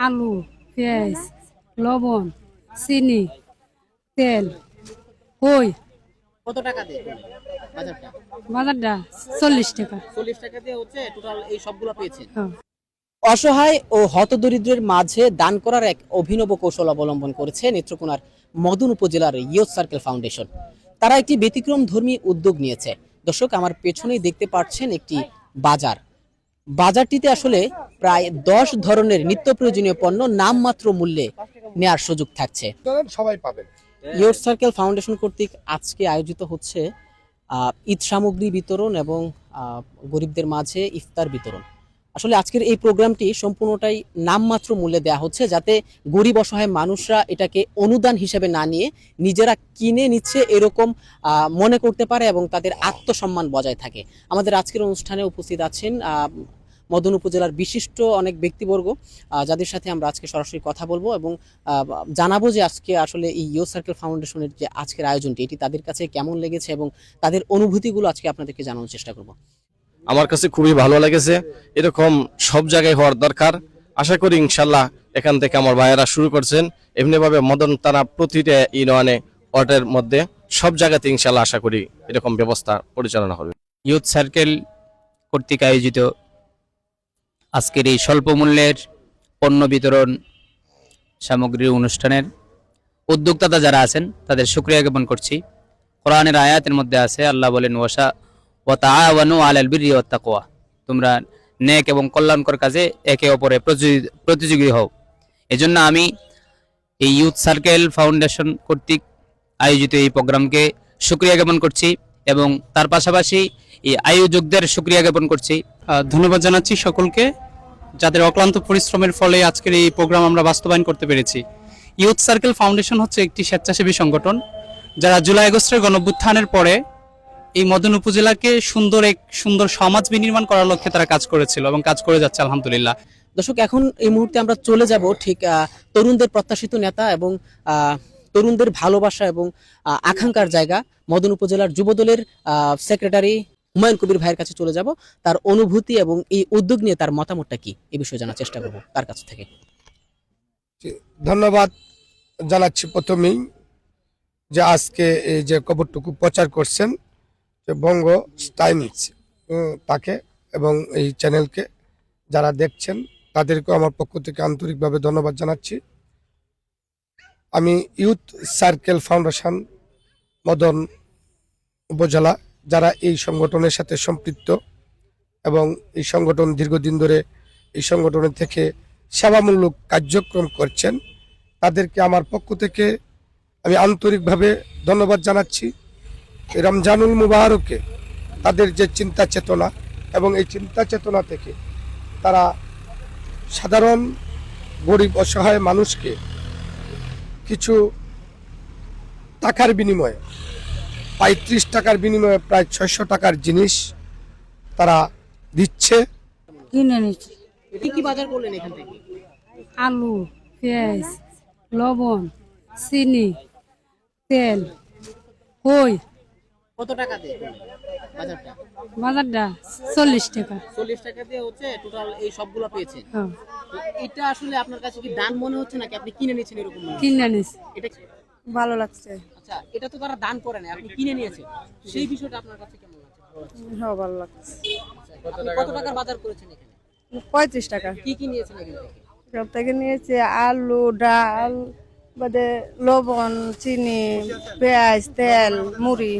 আলু, পেঁয়াজ, লবণ, চিনি, তেল, কই। কত টাকা দিয়ে বাজারটা? বাজারটা 40 টাকা। 40 টাকা দিয়ে হচ্ছে টোটাল এই সবগুলো পেয়েছেন। হ্যাঁ। অসহায় ও হতদরিদ্রের মাঝে দান করার এক অভিনব কৌশল অবলম্বন করেছে নেত্রকোনার মদন উপজেলার ইয়ুথ সার্কেল ফাউন্ডেশন। তারা একটি ব্যতিক্রম ধর্মী উদ্যোগ নিয়েছে। দর্শক, আমার পেছনেই দেখতে পাচ্ছেন একটি বাজার। বাজারটিতে আসলে প্রায় 10 ধরনের নিত্য প্রয়োজনীয় পণ্য নামমাত্র মূল্যে নেয়ার সুযোগ থাকছে। সবাই পাবেন। ইয়ুথ সার্কেল ফাউন্ডেশন কর্তৃক আজকে আয়োজিত হচ্ছে ঈদ সামগ্রী বিতরণ এবং গরিবদের মাঝে ইফতার বিতরণ। আসলে আজকের এই প্রোগ্রামটি সম্পূর্ণটাই নামমাত্র মূল্যে দেওয়া হচ্ছে, যাতে গরিব অসহায় মানুষরা এটাকে অনুদান হিসেবে না নিয়ে নিজেরা কিনে নিচ্ছে এরকম মনে করতে পারে এবং তাদের আত্মসম্মান বজায় থাকে। আমাদের আজকের অনুষ্ঠানে উপস্থিত আছেন মদন উপজেলার বিশিষ্ট অনেক ব্যক্তিবর্গ, যাদের সাথে আমরা আজকে সরাসরি কথা বলবো এবং জানাবো যে আজকে আসলে এই ইয়ুথ সার্কেল ফাউন্ডেশনের যে আজকের আয়োজনটি এটি তাদের কাছে কেমন লেগেছে এবং তাদের অনুভূতিগুলো আজকে আপনাদেরকে জানানোর চেষ্টা করব। আমার কাছে খুবই ভালো লেগেছে। এরকম সব জায়গায় হওয়ার দরকার। আশা করি ইনশাল্লাহ এখান থেকে আমার ভাইয়েরা শুরু করছেন, এমনিভাবে মদন থানা প্রতিটা ইউনিয়নে ওয়ার্ডের মধ্যে সব জায়গাতে ইনশাল্লাহ আশা করি এরকম ব্যবস্থা পরিচালনা হবে। ইয়ুথ সার্কেল কর্তৃক আয়োজিত আজকের এই স্বল্প মূল্যের পণ্য বিতরণ সামগ্রীর অনুষ্ঠানের উদ্যোক্তা যারা আছেন তাদের শুকরিয়া জ্ঞাপন করছি। কোরআনের আয়াতের মধ্যে আছে, আল্লাহ বলেন ওয়া তাআওয়ানু আলাল বিররি ওয়াত তাকওয়া, তোমরা নেক এবং কল্যাণকর কাজে একে অপরে প্রতিযোগী হও। এজন্য আমি এই ইয়ুথ সার্কেল ফাউন্ডেশন কর্তৃক আয়োজিত এই প্রোগ্রামকে শুকরিয়া জ্ঞাপন করছি এবং তার পাশাপাশি এই আয়োজকদের শুকরিয়া জ্ঞাপন করছি। ধন্যবাদ জানাচ্ছি সকলকে, যাদের অক্লান্ত পরিশ্রমের ফলে আজকের এই প্রোগ্রাম আমরা বাস্তবায়ন করতে পেরেছি। ইয়ুথ সার্কেল ফাউন্ডেশন হচ্ছে একটি স্বেচ্ছাসেবী সংগঠন, যারা জুলাই আগস্টের গণঅভ্যুত্থানের পরে এই মদন উপজেলাকে সুন্দর সমাজ বিনির্মাণ করার লক্ষ্যে তারা কাজ করেছিল এবং কাজ করে যাচ্ছে আলহামদুলিল্লাহ। দর্শক, এখন এই মুহূর্তে আমরা চলে যাব ঠিক তরুণদের প্রত্যাশিত নেতা এবং তরুণদের ভালোবাসা এবং আকাঙ্ক্ষার জায়গা মদন উপজেলার যুবদলের সেক্রেটারি হুমায়ুন কবির ভাইয়ের কাছে চলে যাব। তার অনুভূতি এবং এই উদ্যোগ নিয়ে তার মতামতটা কি এই বিষয়ে জানার চেষ্টা করব তার কাছ থেকে। ধন্যবাদ জানাচ্ছি প্রথমেই যে আজকে এই যে খবরটুকু প্রচার করছেন যে বঙ্গ টাইমস তাকে এবং এই চ্যানেলকে যারা দেখছেন তাদেরকে আমার পক্ষ থেকে আন্তরিকভাবে ধন্যবাদ জানাচ্ছি। আমি ইয়ুথ সার্কেল ফাউন্ডেশন মদন উপজেলা, যারা এই সংগঠনের সাথে সম্পৃক্ত এবং এই সংগঠন দীর্ঘদিন ধরে এই সংগঠনের থেকে সেবামূলক কার্যক্রম করছেন, তাদেরকে আমার পক্ষ থেকে আমি আন্তরিকভাবে ধন্যবাদ জানাচ্ছি। রমজানুল মুবারকে তাদের যে চিন্তা চেতনা এবং এই চিন্তা চেতনা থেকে তারা সাধারণ গরিব অসহায় মানুষকে কিছু টাকার বিনিময়ে 35 টাকার বিনিময়ে প্রায় 600 টাকার জিনিস তারা দিচ্ছে। কিনে নিচ্ছি কি বাজার করলেন এখান থেকে? আলু, পেঁয়াজ, লবণ, চিনি, তেল, কই। কত টাকা দিয়ে বাজারটা? বাজারটা 40 টাকা। 40 টাকা দিয়ে হচ্ছে টোটাল এই সবগুলো পেয়েছেন। হ্যাঁ। তো এটা আসলে আপনার কাছে কি দান মনে হচ্ছে নাকি আপনি কিনে নিয়েছেন এরকম মনে হচ্ছে? কিনে নিচ্ছি, এটা ভালো লাগছে। আচ্ছা, এটা তো তারা দান করে না, আপনি কিনে নিয়েছেন, সেই বিষয়টা আপনার কাছে কেমন লাগছে? হ্যাঁ, ভালো লাগছে। আপনি কত টাকার বাজার করেছেন এখানে? 35 টাকা। কি কি নিয়েছেন এখান থেকে? সব থেকে নিয়েছে আলু, ডাল, বাদে লবণ, চিনি, পেঁয়াজ, তেল, মুড়ি।